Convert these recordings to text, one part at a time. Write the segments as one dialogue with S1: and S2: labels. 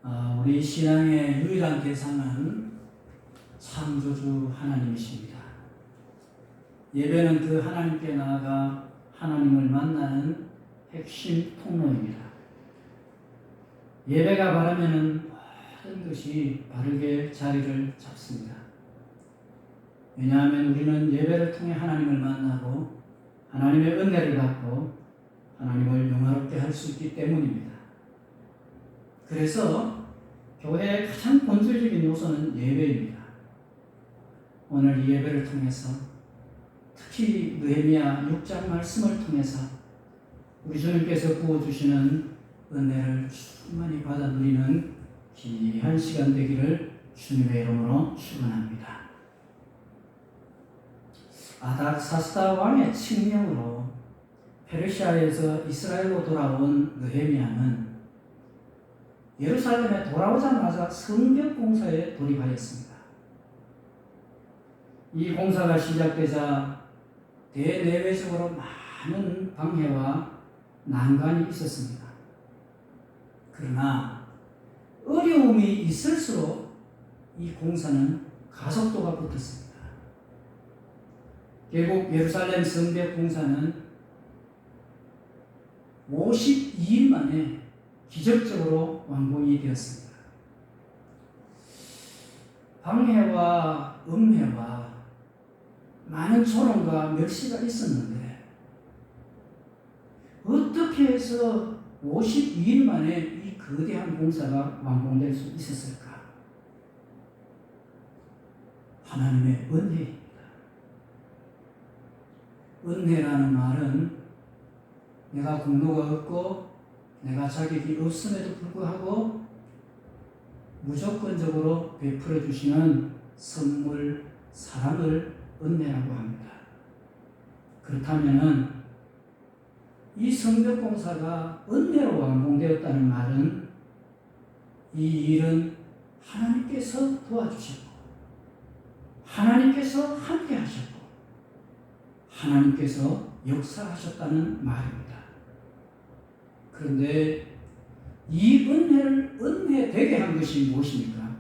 S1: 우리 신앙의 유일한 대상은 창조주 하나님이십니다. 예배는 그 하나님께 나아가 하나님을 만나는 핵심 통로입니다. 예배가 바라면은 모든 것이 바르게 자리를 잡습니다. 왜냐하면 우리는 예배를 통해 하나님을 만나고 하나님의 은혜를 받고 하나님을 영화롭게 할 수 있기 때문입니다. 그래서 교회의 가장 본질적인 요소는 예배입니다. 오늘 이 예배를 통해서 특히 느헤미야 6장 말씀을 통해서 우리 주님께서 부어주시는 은혜를 충만히 받아 누리는 귀한 시간 되기를 주님의 이름으로 축원합니다. 아닥사스다 왕의 칙령으로 페르시아에서 이스라엘로 돌아온 느헤미야는 예루살렘에 돌아오자마자 성벽 공사에 돌입하였습니다. 이 공사가 시작되자 대내외적으로 많은 방해와 난관이 있었습니다. 그러나 어려움이 있을수록 이 공사는 가속도가 붙었습니다. 결국 예루살렘 성벽 공사는 52일 만에 기적적으로 완공이 되었습니다. 방해와 음해와 많은 조롱과 멸시가 있었는데 어떻게 해서 52일 만에 이 거대한 공사가 완공될 수 있었을까? 하나님의 은혜입니다. 은혜라는 말은 내가 공로가 없고 내가 자격이 없음에도 불구하고 무조건적으로 베풀어 주시는 선물, 사랑을 은혜라고 합니다. 그렇다면 이 성벽 공사가 은혜로 완공되었다는 말은 이 일은 하나님께서 도와주셨고 하나님께서 함께 하셨고 하나님께서 역사하셨다는 말입니다. 그런데 이 은혜를 은혜되게 한 것이 무엇입니까?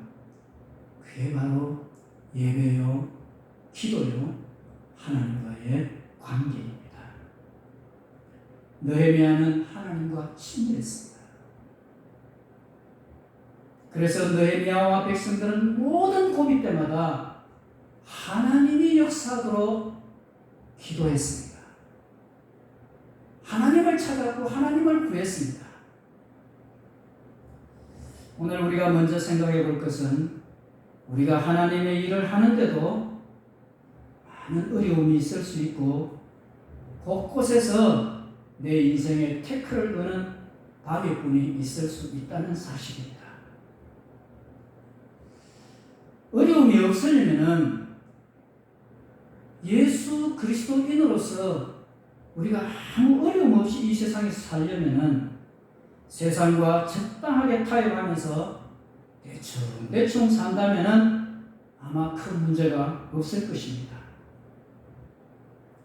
S1: 그게 바로 예배요, 기도요, 하나님과의 관계입니다. 느헤미야는 하나님과 친밀했습니다. 그래서 느헤미야와 백성들은 모든 고비 때마다 하나님이 역사하도록 기도했습니다. 하나님을 찾았고 하나님을 구했습니다. 오늘 우리가 먼저 생각해 볼 것은 우리가 하나님의 일을 하는데도 많은 어려움이 있을 수 있고 곳곳에서 내 인생에 태클을 거는 바위꾼이 있을 수 있다는 사실입니다. 어려움이 없으려면 예수 그리스도인으로서 우리가 아무 어려움 없이 이 세상에서 살려면 세상과 적당하게 타협하면서 대충 산다면 아마 큰 문제가 없을 것입니다.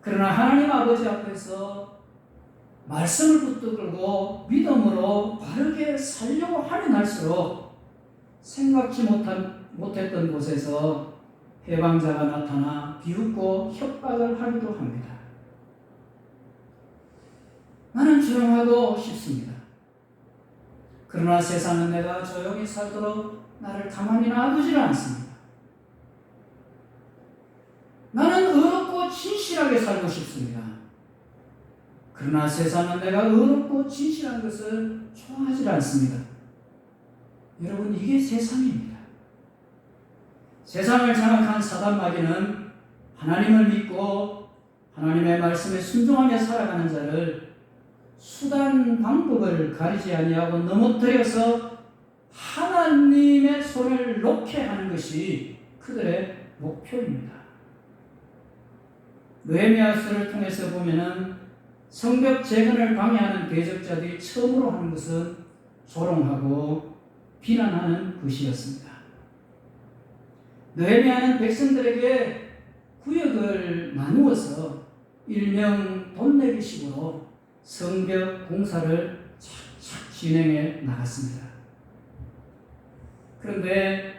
S1: 그러나 하나님 아버지 앞에서 말씀을 붙들고 믿음으로 바르게 살려고 하면 할수록 생각지 못했던 곳에서 해방자가 나타나 비웃고 협박을 하기도 합니다. 나는 조용하고 싶습니다. 그러나 세상은 내가 조용히 살도록 나를 가만히 놔두지를 않습니다. 나는 의롭고 진실하게 살고 싶습니다. 그러나 세상은 내가 의롭고 진실한 것을 좋아하지 않습니다. 여러분, 이게 세상입니다. 세상을 장악한 사단 마귀는 하나님을 믿고 하나님의 말씀에 순종하며 살아가는 자를 수단 방법을 가리지 아니하고 넘어뜨려서 하나님의 손을 놓게 하는 것이 그들의 목표입니다. 느헤미야서를 통해서 보면은 성벽 재건을 방해하는 대적자들이 처음으로 하는 것은 조롱하고 비난하는 것이었습니다. 느헤미야는 백성들에게 구역을 나누어서 일명 돈 내기식으로 성벽 공사를 착착 진행해 나갔습니다. 그런데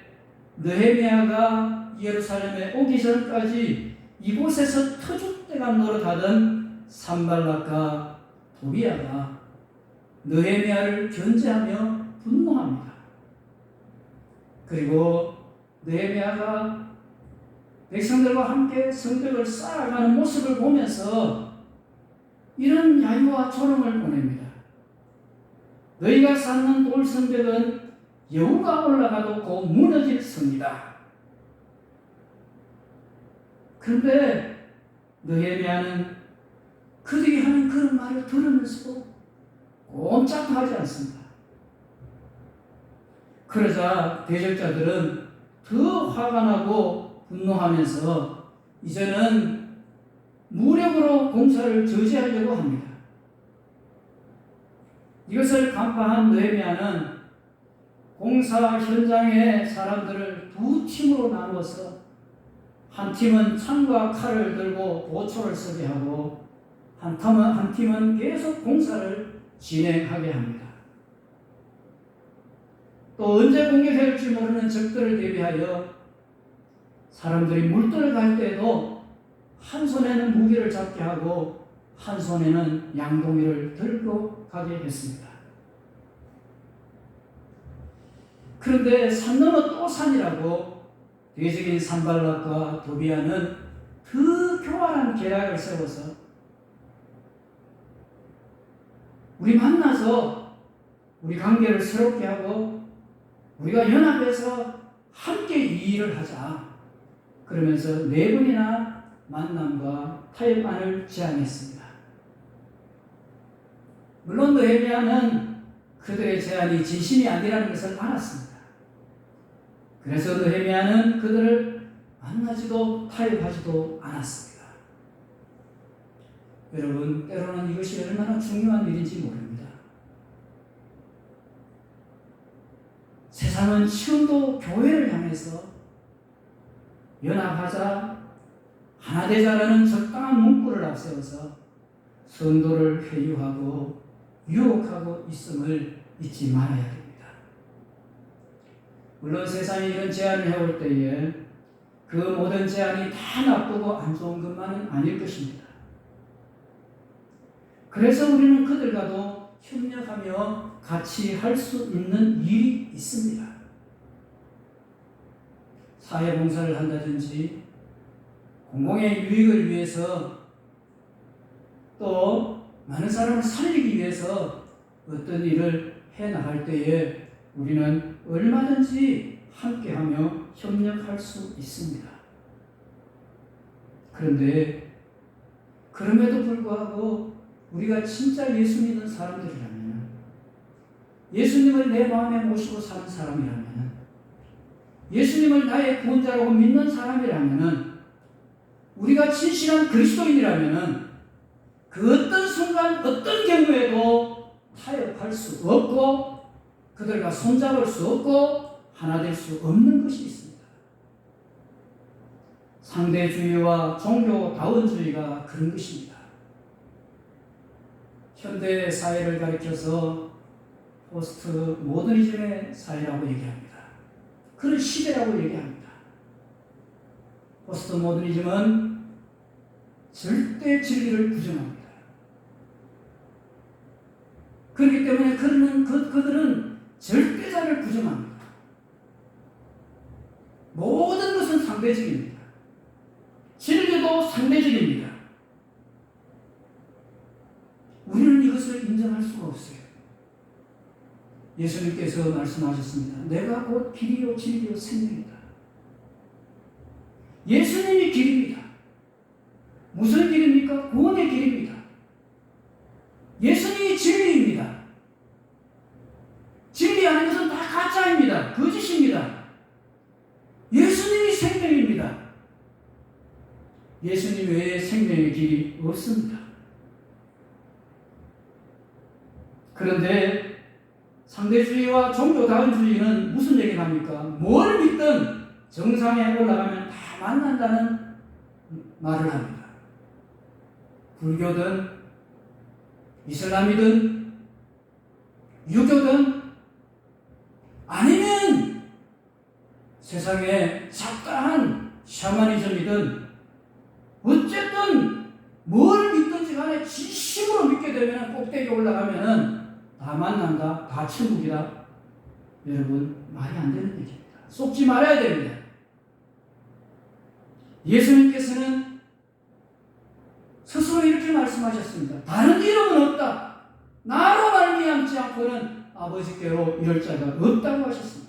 S1: 느헤미야가 예루살렘에 오기 전까지 이곳에서 터줏대감 노릇하던 산발락과 도비야가 느헤미야를 견제하며 분노합니다. 그리고 느헤미야가 백성들과 함께 성벽을 쌓아가는 모습을 보면서 이런 야유와 조롱을 보냅니다. 너희가 쌓는 돌 성벽은 여우가 올라가도 곧 무너질 성이다. 그런데 느헤미야는 그들이 하는 그런 말을 들으면서도 꼼짝도 하지 않습니다. 그러자 대적자들은 더 화가 나고 분노하면서 이제는 무력으로 공사를 저지하려고 합니다. 이것을 간파한 느헤미야는 공사 현장의 사람들을 두 팀으로 나누어서 한 팀은 창과 칼을 들고 보초를 서게 하고 한 팀은 계속 공사를 진행하게 합니다. 또 언제 공격할지 모르는 적들을 대비하여 사람들이 물들어 갈 때에도 한 손에는 무기를 잡게 하고 한 손에는 양동이를 들고 가게 했습니다. 그런데 산 넘어 또 산이라고 대적인 산발락과 도비야는 그 교활한 계략을 세워서 우리 만나서 우리 관계를 새롭게 하고 우리가 연합해서 함께 이 일을 하자. 그러면서 4번이나 만남과 타협안을 제안했습니다. 물론 느헤미야는 그들의 제안이 진심이 아니라는 것을 알았습니다. 그래서 느헤미야는 그들을 만나지도 타협하지도 않았습니다. 여러분, 때로는 이것이 얼마나 중요한 일인지 모릅니다. 세상은 지금도 교회를 향해서 연합하자, 하나 되자라는 적당한 문구를 앞세워서 성도를 회유하고 유혹하고 있음을 잊지 말아야 됩니다. 물론 세상이 이런 제안을 해올 때에 그 모든 제안이 다 나쁘고 안 좋은 것만은 아닐 것입니다. 그래서 우리는 그들과도 협력하며 같이 할 수 있는 일이 있습니다. 사회봉사를 한다든지 공공의 유익을 위해서 또 많은 사람을 살리기 위해서 어떤 일을 해나갈 때에 우리는 얼마든지 함께하며 협력할 수 있습니다. 그런데 그럼에도 불구하고 우리가 진짜 예수 믿는 사람들이라면, 예수님을 내 마음에 모시고 사는 사람이라면, 예수님을 나의 구원자라고 믿는 사람이라면, 우리가 진실한 그리스도인이라면 그 어떤 순간 어떤 경우에도 타협할 수 없고 그들과 손잡을 수 없고 하나 될 수 없는 것이 있습니다. 상대주의와 종교다원주의가 그런 것입니다. 현대 사회를 가리켜서 포스트 모더니즘의 사회라고 얘기합니다. 그런 시대라고 얘기합니다. 포스트 모더니즘은 절대 진리를 부정합니다. 그렇기 때문에 그들은 절대자를 부정합니다. 모든 것은 상대적입니다. 진리도 상대적입니다. 우리는 이것을 인정할 수가 없어요. 예수님께서 말씀하셨습니다. 내가 곧 길이요 진리요 생명이다. 예수님이 길입니다. 무슨 길입니까? 구원의 길입니다. 예수님이 진리입니다. 진리 아닌 것은 다 가짜입니다. 거짓입니다. 예수님이 생명입니다. 예수님 외에 생명의 길이 없습니다. 그런데 상대주의와 종교다원주의는 무슨 얘기를 합니까? 뭘 믿든 정상에 올라가면 다 만난다는 말을 합니다. 불교든 이슬람이든 유교든 아니면 세상에 작다한 샤머니즘이든 어쨌든 뭘 믿든지 간에 진심으로 믿게 되면 꼭대기 올라가면은 다 만난다, 다 천국이다. 여러분, 말이 안 되는 얘기입니다. 속지 말아야 됩니다. 예수님께서는 스스로 이렇게 말씀하셨습니다. 다른 이름은 없다. 나로 말미암지 않고는 아버지께로 이럴 자가 없다고 하셨습니다.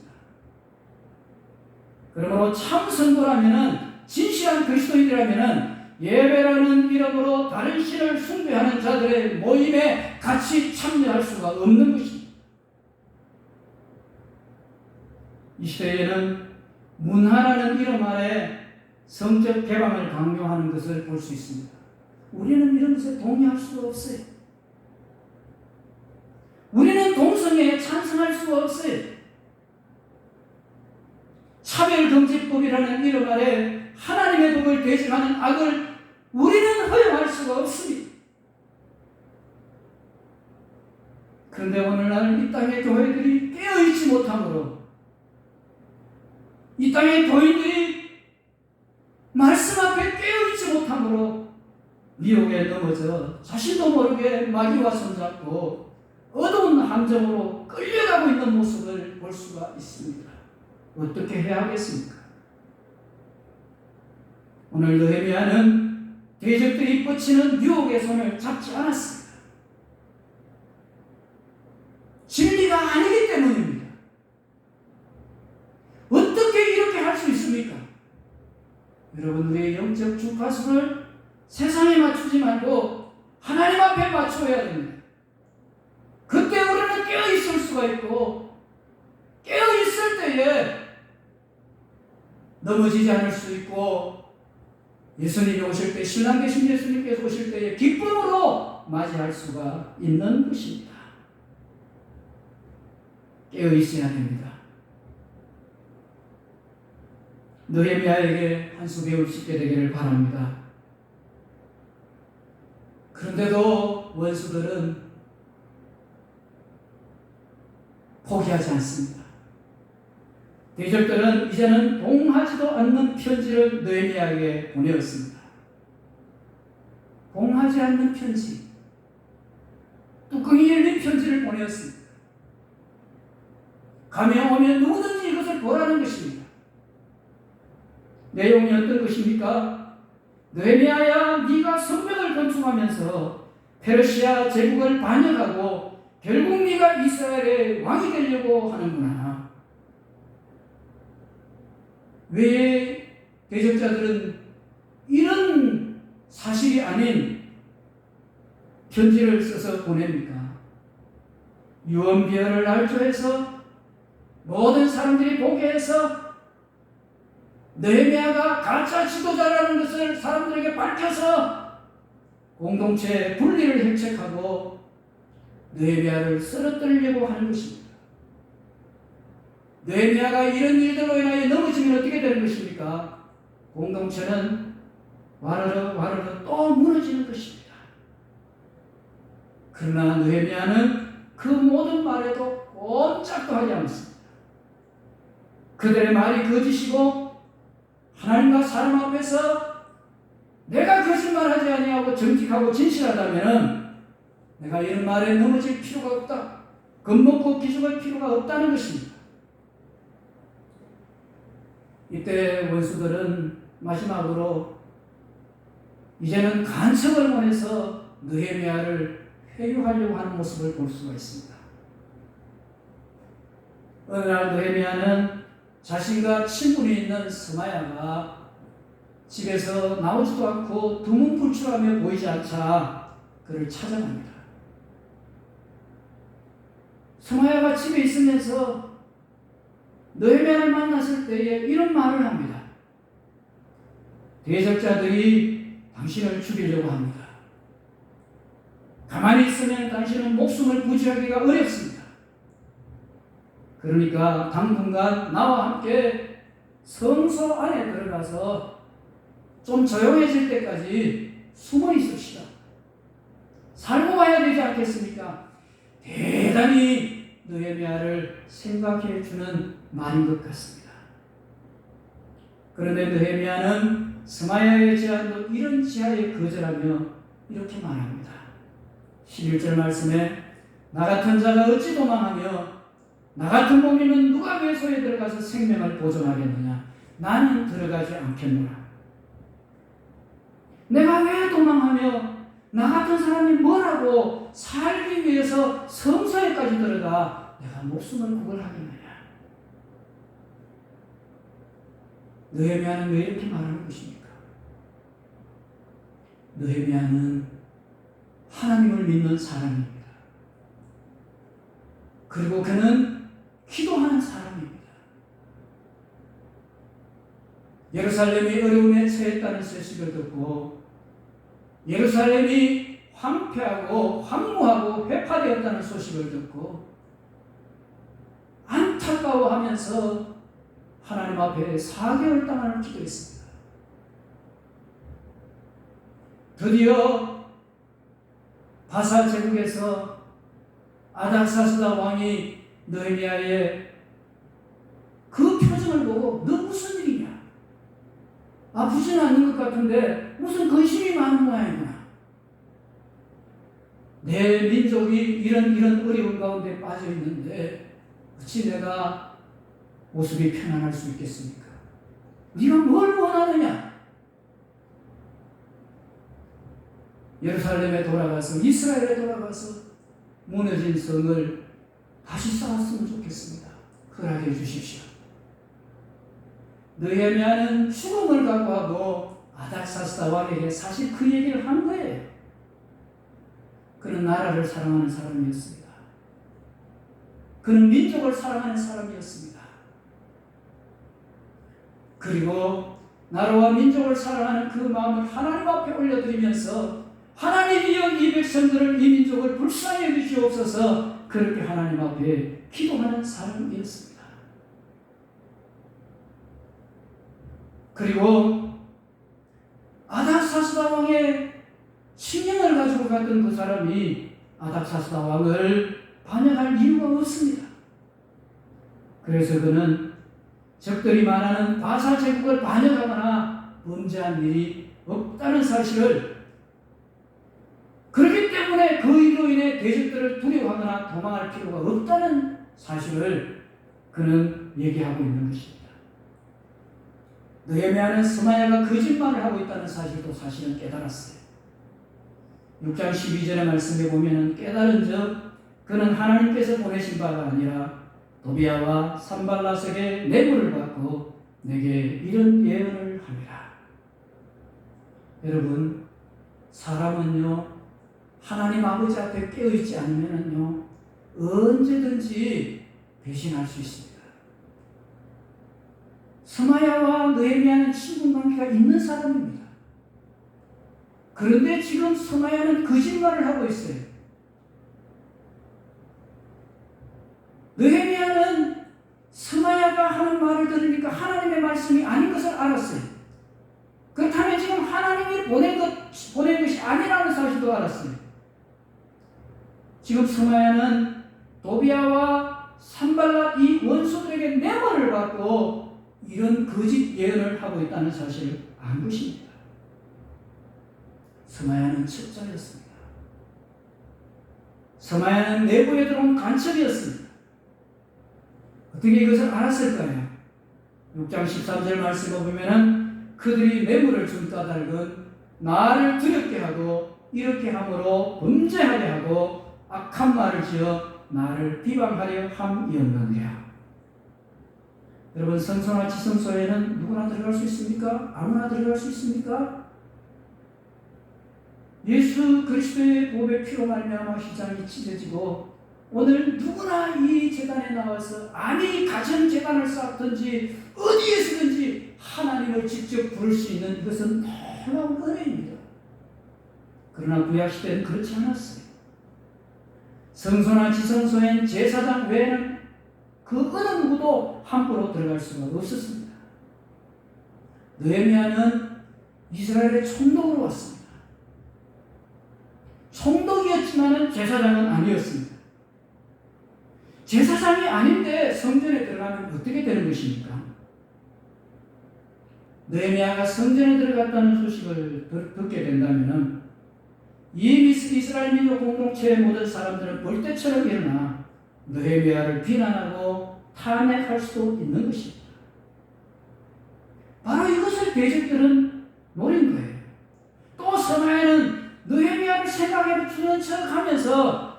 S1: 그러므로 참 성도라면은, 진실한 그리스도인이라면은 예배라는 이름으로 다른 신을 숭배하는 자들의 모임에 같이 참여할 수가 없는 것입니다. 이 시대에는 문화라는 이름 아래 성적 개방을 강요하는 것을 볼 수 있습니다. 우리는 이런 것에 동의할 수가 없어요. 우리는 동성애에 찬성할 수가 없어요. 차별금지법이라는 이름 아래 하나님의 법을 대적하는 악을 우리는 허용할 수가 없습니다. 그런데 오늘날 이 땅의 교회들이 깨어있지 못함으로, 이 땅의 교인들이 말씀 앞에 깨어있지 못함으로 미혹에 넘어져 자신도 모르게 마귀와 손잡고 어두운 함정으로 끌려가고 있는 모습을 볼 수가 있습니다. 어떻게 해야 하겠습니까? 오늘 느헤미야는 대적들이 뻗치는 유혹의 손을 잡지 않았습니다. 진리가 아니기 때문입니다. 어떻게 이렇게 할 수 있습니까? 여러분, 우리의 영적 주파수를 세상에 맞추지 말고 하나님 앞에 맞춰야 됩니다. 그때 우리는 깨어있을 수가 있고, 깨어있을 때에 넘어지지 않을 수 있고, 예수님이 오실 때, 신랑 계신 예수님께서 오실 때에 기쁨으로 맞이할 수가 있는 것입니다. 깨어있어야 됩니다. 느헤미야에게 한 수 배울 수 있게 되기를 바랍니다. 그런데도 원수들은 포기하지 않습니다. 대적들은 이제는 봉하지도 않는 편지를 느헤미야에게 보내었습니다. 봉하지 않는 편지, 뚜껑이 열린 편지를 보내었습니다. 가면 오면 누구든지 이것을 보라는 것입니다. 내용이 어떤 것입니까? 느헤미야야, 네가 성벽을 건축하면서 페르시아 제국을 반역하고 결국 네가 이스라엘의 왕이 되려고 하는구나. 왜 대적자들은 이런 사실이 아닌 편지를 써서 보냅니까? 유언비어를 날조해서 모든 사람들이 보게 해서 느헤미야가 가짜 지도자라는 것을 사람들에게 밝혀서 공동체 분리를 획책하고 느헤미야를 쓰러뜨리려고 하는 것입니다. 느헤미야가 이런 일들로 인하여 넘어지면 어떻게 되는 것입니까? 공동체는 와르르 또 무너지는 것입니다. 그러나 느헤미야는 그 모든 말에도 꼼짝도 하지 않습니다. 그들의 말이 거짓이고 하나님과 사람 앞에서 내가 거짓말하지 아니하고 정직하고 진실하다면 내가 이런 말에 넘어질 필요가 없다. 겁먹고 기죽을 필요가 없다는 것입니다. 이때 원수들은 마지막으로 이제는 간섭을 원해서 느헤미야를 회유하려고 하는 모습을 볼 수가 있습니다. 어느 날 느헤미야는 자신과 친분이 있는 스마야가 집에서 나오지도 않고 두문불출하며 보이지 않자 그를 찾아갑니다. 스마야가 집에 있으면서 느헤미야를 만났을 때에 이런 말을 합니다. 대적자들이 당신을 죽이려고 합니다. 가만히 있으면 당신은 목숨을 부지하기가 어렵습니다. 그러니까 당분간 나와 함께 성소 안에 들어가서 좀 조용해질 때까지 숨어 있읍시다. 살고 와야 되지 않겠습니까? 대단히 느헤미야를 생각해 주는 말인 것 같습니다. 그런데 느헤미야는 스마야의 제안도 이런 지하에 거절하며 이렇게 말합니다. 11절 말씀에 나 같은 자가 어찌 도망하며 나 같은 몸이면 누가 궤소에 들어가서 생명을 보존하겠느냐. 나는 들어가지 않겠노라. 내가 왜 도망하며 나 같은 사람이 뭐라고 살기 위해서 성소에까지 들어가 내가 목숨을 구걸하겠느냐. 느헤미야는 왜 이렇게 말하는 것입니까? 느헤미야는 하나님을 믿는 사람입니다. 그리고 그는 기도하는 사람입니다. 예루살렘이 어려움에 처했다는 소식을 듣고 예루살렘이 황폐하고 황무하고 회파되었다는 소식을 듣고 안타까워하면서 하나님 앞에 4개월 동안을 기도했습니다. 드디어 바사 제국에서 아닥사스다 왕이 느헤미야의 그 표정을 보고 너 무슨 일이냐? 아프지는 않는 것 같은데 무슨 근심이 많은 모양이구나. 내 민족이 이런 어려운 가운데 빠져 있는데 어찌 내가 모습이 편안할 수 있겠습니까? 네가 뭘 원하느냐? 예루살렘에 돌아가서 이스라엘에 돌아가서 무너진 성을 다시 쌓았으면 좋겠습니다. 허락해 주십시오. 느헤미야는 죽음을 각오하고 아닥사스다 왕에게 사실 그 얘기를 한 거예요. 그는 나라를 사랑하는 사람이었습니다. 그는 민족을 사랑하는 사람이었습니다. 그리고 나라와 민족을 사랑하는 그 마음을 하나님 앞에 올려드리면서 하나님이여 이 백성들을 이 민족을 불쌍히 여기시옵소서 그렇게 하나님 앞에 기도하는 사람이었습니다. 그리고 아닥사스다 왕의 신령을 가지고 갔던 그 사람이 아닥사스다 왕을 반역할 이유가 없습니다. 그래서 그는 적들이 말하는 바사 제국을 반역하거나 범죄한 일이 없다는 사실을, 그렇기 때문에 그 일로 인해 대적들을 두려워하거나 도망할 필요가 없다는 사실을 그는 얘기하고 있는 것입니다. 느헤미야는 스마야가 거짓말을 하고 있다는 사실도 사실은 깨달았어요. 6장 12절의 말씀에 보면 깨달은 적 그는 하나님께서 보내신 바가 아니라 도비야와 산발라색의 뇌물을 받고 내게 이런 예언을 합니다. 여러분, 사람은요 하나님 아버지 앞에 깨어있지 않으면요 언제든지 배신할 수 있습니다. 스마야와 느헤미야는 친분 관계가 있는 사람입니다. 그런데 지금 스마야는 거짓말을 하고 있어요. 느헤미야는 스마야가 하는 말을 들으니까 하나님의 말씀이 아닌 것을 알았어요. 그렇다면 지금 하나님이 보낸 것이 아니라는 사실도 알았어요. 지금 스마야는 도비야와 산발랏 이 원수들에게 뇌물을 받고 이런 거짓 예언을 하고 있다는 사실을 안 것입니다. 스마야는 첩자였습니다. 스마야는 내부에 들어온 간첩이었습니다. 어떻게 이것을 알았을까요? 6장 13절 말씀을 보면은 그들이 뇌물을 준 까닭은 나를 두렵게 하고 이렇게 함으로 범죄하게 하고 악한 말을 지어 나를 비방하려 함이었느니라. 여러분, 성소나 지성소에는 누구나 들어갈 수 있습니까? 아무나 들어갈 수 있습니까? 예수 그리스도의 보혈의 피로 말미암아 휘장이 찢어지고 오늘 누구나 이 제단에 나와서 아니 가전 제단을 쌓든지 어디에서든지 하나님을 직접 부를 수 있는 이것은 놀라운 은혜입니다. 그러나 구약시대는 그렇지 않았어요. 성소나 지성소엔 제사장 외에는 그 어느 누구도 함부로 들어갈 수가 없었습니다. 느헤미야는 이스라엘의 총독으로 왔습니다. 총독이었지만 제사장은 아니었습니다. 제사장이 아닌데 성전에 들어가면 어떻게 되는 것입니까? 느헤미야가 성전에 들어갔다는 소식을 듣게 된다면 이 이스라엘 민족 공동체의 모든 사람들은 벌떼처럼 일어나 느헤미야를 비난하고 탄핵할 수도 있는 것입니다. 바로 이것을 대적들은 노린 거예요. 또 서마야는 느헤미야를 생각해 주는 척하면서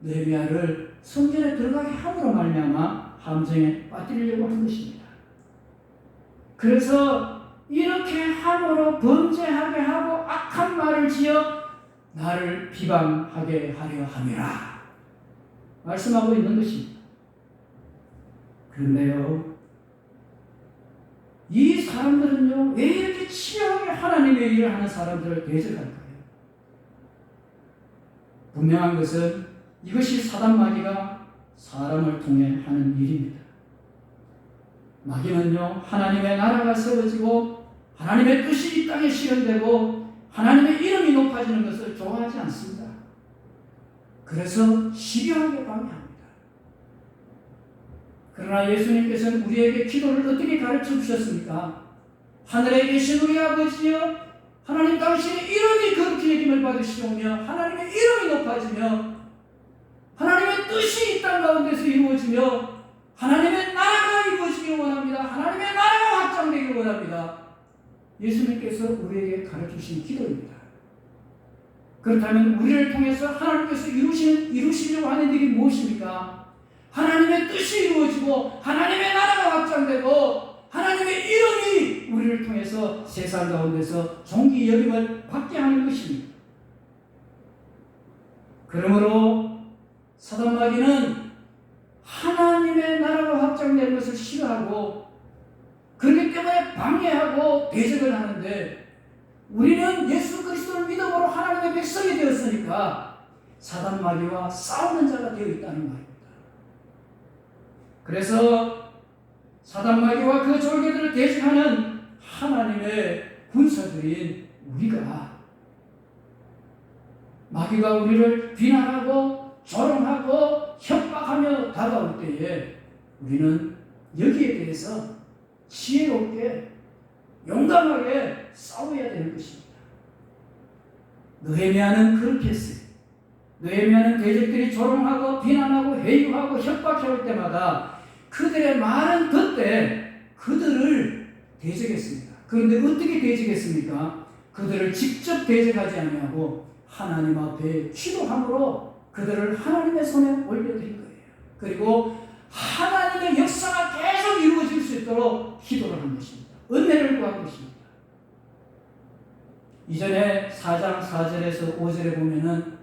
S1: 느헤미야를 성전에 들어가게 함으로 말미암아 함정에 빠뜨리려고 한 것입니다. 그래서 이렇게 함으로 범죄하게 하고 악한 말을 지어 나를 비방하게 하려 함이라 말씀하고 있는 것입니다. 그런데요, 이 사람들은요, 왜 이렇게 치열하게 하나님의 일을 하는 사람들을 대적할까요? 분명한 것은 이것이 사단 마귀가 사람을 통해 하는 일입니다. 마귀는요, 하나님의 나라가 세워지고 하나님의 뜻이 이 땅에 실현되고 하나님의 이름이 높아지는 것을 좋아하지 않습니다. 그래서 집요하게 방해합니다. 그러나 예수님께서는 우리에게 기도를 어떻게 가르쳐 주셨습니까? 하늘에 계신 우리 아버지여, 하나님 당신의 이름이 거룩히 여김을 받으시오며 하나님의 이름이 높아지며 하나님의 뜻이 이 땅 가운데서 이루어지며 하나님의 나라가 이루어지길 원합니다. 하나님의 나라가 확장되길 원합니다. 예수님께서 우리에게 가르치신 기도입니다. 그렇다면 우리를 통해서 하나님께서 이루시려고 하는 일이 무엇입니까? 하나님의 뜻이 이루어지고 하나님의 나라가 확장되고 하나님의 이름이 우리를 통해서 세상 가운데서 존귀 여김을 받게 하는 것입니다. 그러므로 사단 마귀는 하나님의 나라가 확장되는 것을 싫어하고 그렇기 때문에 방해하고 대적을 하는데, 우리는 예수 그리스도를 믿음으로 하나님의 백성이 되었으니까 사단 마귀와 싸우는 자가 되어 있다는 말입니다. 그래서 사단 마귀와 그 졸개들을 대적하는 하나님의 군사들인 우리가, 마귀가 우리를 비난하고 조롱하고 협박하며 다가올 때에 우리는 여기에 대해서 지혜롭게 용감하게 싸워야 되는 것입니다. 느헤미야는 그렇게 했어요. 느헤미야는 대적들이 조롱하고 비난하고 회유하고 협박할 때마다 그들의 말은 듣되 그들을 대적했습니다. 그런데 어떻게 대적했습니까? 그들을 직접 대적하지 아니하고 하나님 앞에 기도함으로 그들을 하나님의 손에 올려드린 거예요. 그리고 하나님의 역사가 계속 이루어질 수 있도록 기도를 한 것입니다. 은혜를 구한 것입니다. 이전에 4장 4절에서 5절에 보면은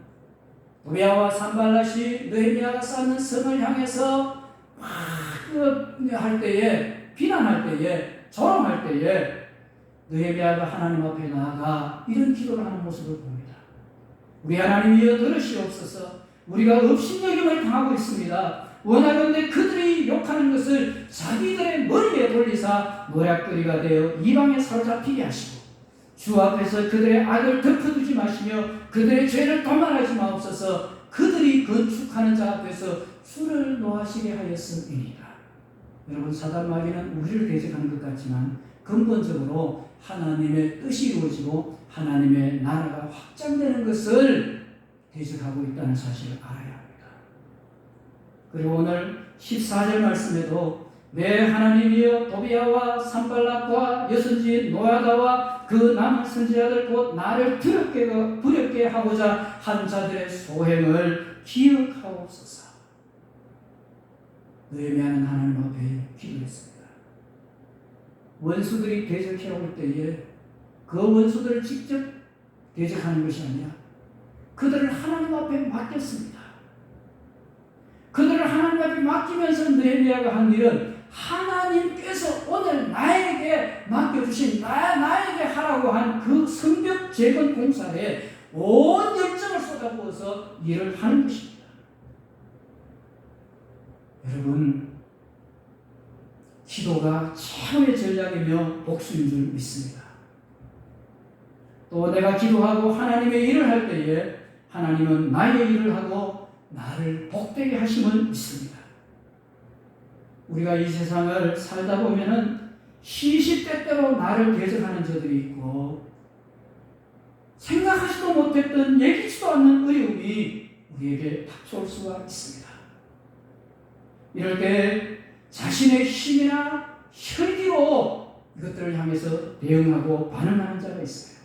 S1: 도비야와 산발랏이 느헤미야가 쌓는 성을 향해서 할 때에, 비난할 때에, 조롱할 때에 느헤미야가 하나님 앞에 나아가 이런 기도를 하는 모습을 봅니다. 우리 하나님이여 들으시옵소서. 우리가 업신여김을 당하고 있습니다. 원하건대 그들이 욕하는 것을 자기들의 머리에 돌리사 노략거리가 되어 이방에 사로잡히게 하시고 주 앞에서 그들의 악을 덮어두지 마시며 그들의 죄를 도말하지 마옵소서. 그들이 건축하는 자 앞에서 수를 놓아시게 하였음이니라. 여러분, 사단 마귀는 우리를 대적하는 것 같지만 근본적으로 하나님의 뜻이 이루어지고 하나님의 나라가 확장되는 것을 대적하고 있다는 사실을 알아야 합니다. 그리고 오늘 14절 말씀에도 내 하나님이여 도비야와 산발랏과 여선지인 노아다와 그 남은 선지자들 곧 나를 두렵게 하고자 한 자들의 소행을 기억하옵소서. 느헤미야는 하나님 앞에 기도했습니다. 원수들이 대적해 올 때에 그 원수들을 직접 대적하는 것이 아니라 그들을 하나님 앞에 맡겼습니다. 그들을 하나님 앞에 맡기면서 느헤미야가 한 일은 하나님께서 오늘 나에게 맡겨주신 나에게 하라고 한 그 성벽 재건 공사에 온 열정을 쏟아부어서 일을 하는 것입니다. 여러분, 기도가 최고의 전략이며 복수인 줄 믿습니다. 또 내가 기도하고 하나님의 일을 할 때에 하나님은 나의 일을 하고 나를 복되게 하심을 믿습니다. 우리가 이 세상을 살다 보면은 시시때때로 나를 대적하는 자들이 있고 생각하지도 못했던 예기치도 않는 어려움이 우리에게 닥쳐올 수가 있습니다. 이럴 때 자신의 힘이나 혈기로 이것들을 향해서 대응하고 반응하는 자가 있어요.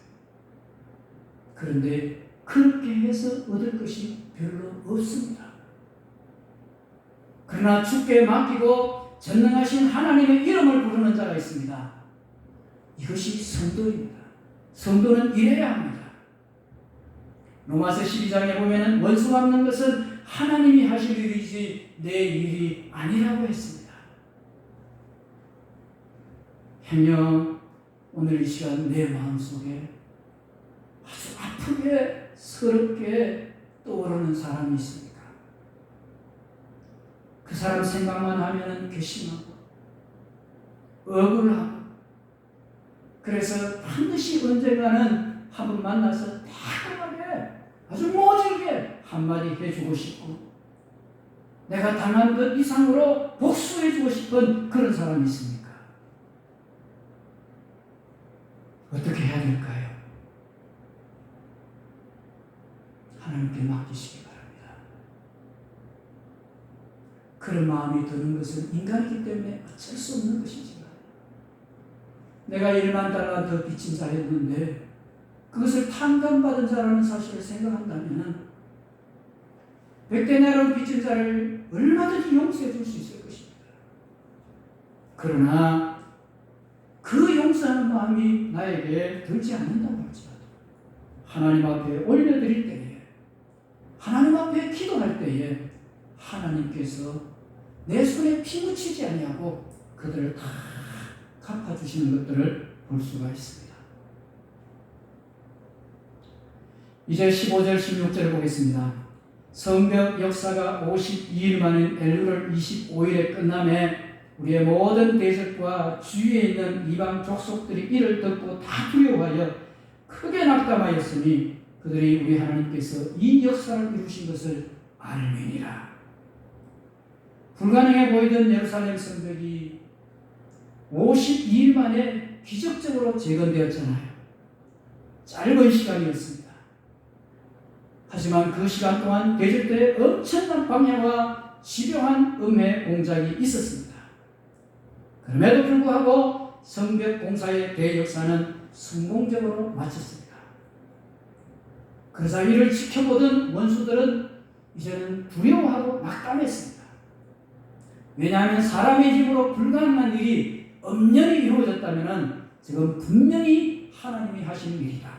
S1: 그런데 그렇게 해서 얻을 것이 별로 없습니다. 그러나 주께 맡기고 전능하신 하나님의 이름을 부르는 자가 있습니다. 이것이 성도입니다. 성도는 이래야 합니다. 로마서 12장에 보면 원수 갚는 것은 하나님이 하실 일이지 내 일이 아니라고 했습니다. 행여 오늘 이 시간 내 마음속에 아주 아프게 서럽게 떠오르는 사람이 있습니까? 그 사람 생각만 하면 괘씸하고 억울하고 그래서 반드시 언젠가는 한 번 만나서 다정하게 아주 모질게 한마디 해주고 싶고 내가 당한 것 이상으로 복수해주고 싶은 그런 사람이 있습니까? 어떻게 해야 될까요? 하나님께 맡기시기 바랍니다. 그런 마음이 드는 것은 인간이기 때문에 어쩔 수 없는 것이지만 내가 1만 달러 더 빚진 자였는데 그것을 탕감받은 자라는 사실을 생각한다면 100데나리온 빚진 자를 얼마든지 용서해 줄 수 있을 것입니다. 그러나 그 용서하는 마음이 나에게 들지 않는다고 할지라도 하나님 앞에 올려드릴 때에 하나님 앞에 기도할 때에 하나님께서 내 손에 피 묻히지 아니하고 그들을 다 갚아주시는 것들을 볼 수가 있습니다. 이제 15절 16절을 보겠습니다. 성벽 역사가 52일 만인 엘루를 25일에 끝남에 우리의 모든 대적과 주위에 있는 이방 족속들이 이를 듣고 다 두려워하여 크게 낙담하였으니 그들이 우리 하나님께서 이 역사를 이루신 것을 알미니라. 불가능해 보이던 예루살렘 성벽이 52일 만에 기적적으로 재건되었잖아요. 짧은 시간이었습니다. 하지만 그 시간 동안 대적들의 엄청난 방해와 집요한 음해 공작이 있었습니다. 그럼에도 불구하고 성벽 공사의 대역사는 성공적으로 마쳤습니다. 그러자 이를 지켜보던 원수들은 이제는 두려워하고 낙담했습니다. 왜냐하면 사람의 힘으로 불가능한 일이 엄연히 이루어졌다면 지금 분명히 하나님이 하시는 일이다.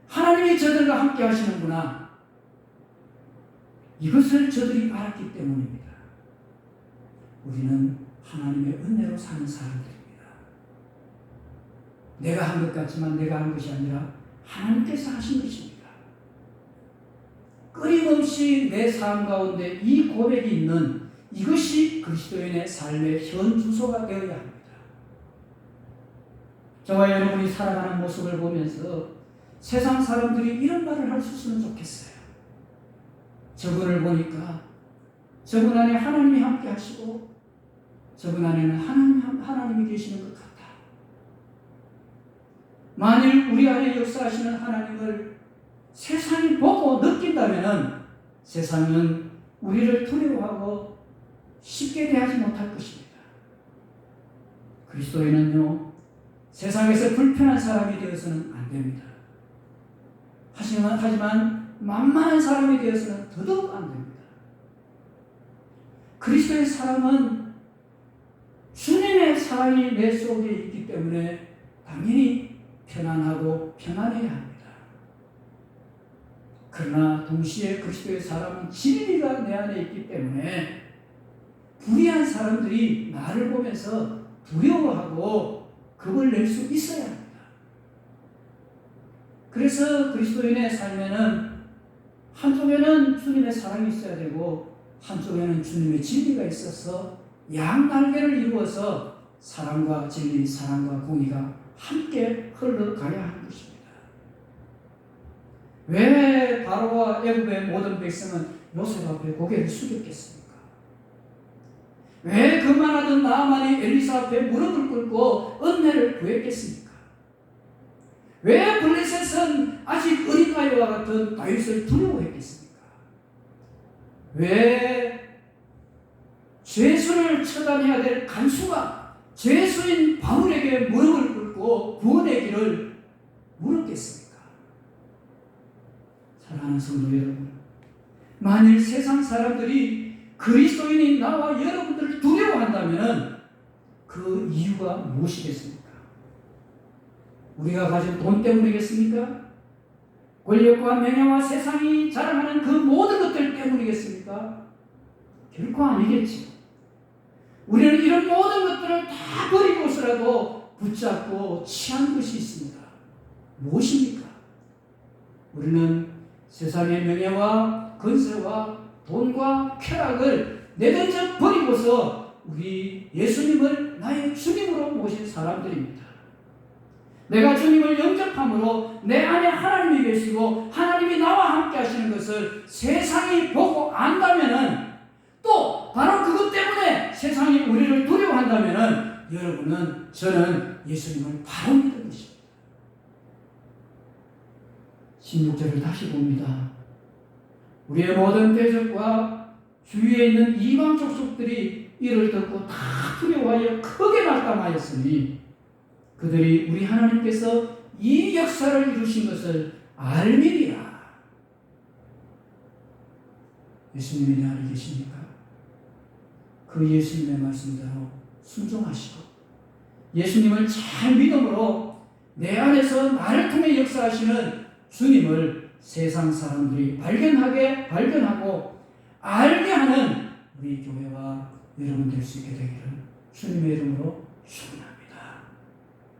S1: 하나님이 저들과 함께 하시는구나. 이것을 저들이 알았기 때문입니다. 우리는 하나님의 은혜로 사는 사람들입니다. 내가 한 것 같지만 내가 한 것이 아니라 하나님께서 하신 것입니다. 끊임없이 내 삶 가운데 이 고백이 있는 이것이 그리스도인의 삶의 현 주소가 되어야 합니다. 저와 여러분이 살아가는 모습을 보면서 세상 사람들이 이런 말을 할 수 있으면 좋겠어요. 저분을 보니까 저분 안에 하나님이 함께 하시고 저분 안에는 하나님이 계시는 것 같다. 만일 우리 안에 역사하시는 하나님을 세상이 보고 느낀다면 세상은 우리를 두려워하고 쉽게 대하지 못할 것입니다. 그리스도인은요, 세상에서 불편한 사람이 되어서는 안 됩니다. 하지만 만만한 사람이 되어서는 더더욱 안 됩니다. 그리스도의 사랑은 주님의 사랑이 내 속에 있기 때문에 당연히 편안하고 평안해야 합니다. 그러나 동시에 그리스도의 사랑은 진리가 내 안에 있기 때문에 불의한 사람들이 나를 보면서 두려워하고 겁을 낼 수 있어야 합니다. 그래서 그리스도인의 삶에는 한쪽에는 주님의 사랑이 있어야 되고 한쪽에는 주님의 진리가 있어서 양날개를 이루어서 사랑과 진리, 사랑과 공의가 함께 흘러가야 하는 것입니다. 왜 바로와 애굽의 모든 백성은 요셉 앞에 고개를 숙였겠습니까? 왜 그만하던 나아만이 엘리사 앞에 무릎을 꿇고 은혜를 구했겠습니까? 왜 블레셋은 아직 어린아이와 같은 다윗을 두려워했겠습니까? 왜 죄수를 처단해야 될 간수가 죄수인 바울에게 무릎을 꿇고 구원의 길을 물었겠습니까? 사랑하는 성도 여러분, 만일 세상 사람들이 그리스도인인 나와 여러분들을 두려워한다면 그 이유가 무엇이겠습니까? 우리가 가진 돈 때문이겠습니까? 권력과 명예와 세상이 자랑하는 그 모든 것들 때문이겠습니까? 결코 아니겠죠. 우리는 이런 모든 것들을 다 버리고서라도 붙잡고 취한 것이 있습니다. 무엇입니까? 우리는 세상의 명예와 건세와 돈과 쾌락을 내던져 버리고서 우리 예수님을 나의 주님으로 모신 사람들입니다. 내가 주님을 영접함으로 내 안에 하나님이 계시고 하나님이 나와 함께 하시는 것을 세상이 보고 안다면은, 또 바로 그것 때문에 세상이 우리를 두려워한다면은 여러분은, 저는 예수님을 바로 믿는 것입니다. 16절을 다시 봅니다. 우리의 모든 대적과 주위에 있는 이방 족속들이 이를 듣고 다 두려워하여 크게 말담하였으니 그들이 우리 하나님께서 이 역사를 이루신 것을 알미리라. 예수님이 내 안에 계십니까? 그 예수님의 말씀대로 순종하시고 예수님을 잘 믿음으로 내 안에서 나를 통해 역사하시는 주님을 세상 사람들이 발견하고 알게 하는 우리 교회와 여러분 될 수 있게 되기를 주님의 이름으로 축원합니다.